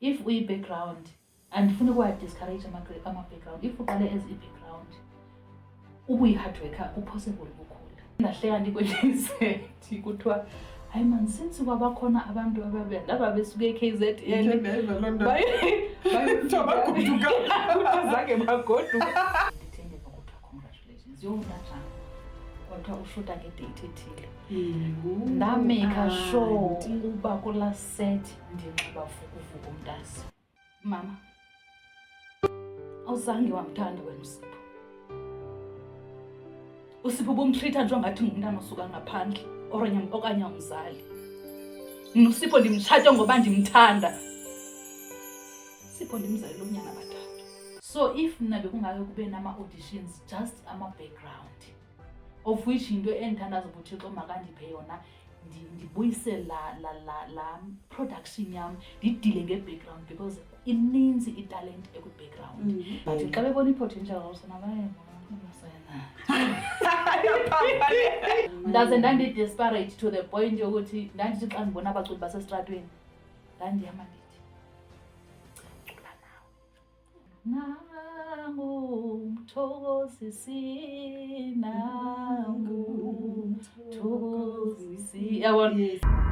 if uyi-background andifuni ukuwa-discourage ama-background, if uqale as i-background ubuyi-hard worker uphosibule ukukhula. Ndahleka ndikwelisethi kuthiwa hayi man, since kwabakhona abantu ndaba besuke e-KZN zange bagoduka. Ndithenge nokuthiwa congratulations, yonatshana kwathiwa ushuta ngedate ethile. Ndameka sure uba kula set ndinxiba vukuvuku umntasi. Mama, awuzange wamthanda wena uSipho. uSipho ubumtreata njengathi ngumntana osuka ngaphandle okanye umzali. NoSipho ndimtshata ngoba ndimthanda. Sipho ndimzalela unyana bathathu. So if mna bekungake kube nama-auditions, just ama-background, of which into endithandaza ubuThixo makandiphe yona, ndibuyise la production yam, ndidile nge-background because ininzi italent ekwi-background. But xa bebona i-potential osona ndaze ndandi-desperate to the point yokuthi ndandithi xa ndibona abaculi basestratweni ndandihamba ndithi cula nawe. Nangu mthokozisi, nangu mthokozisi. Yabona?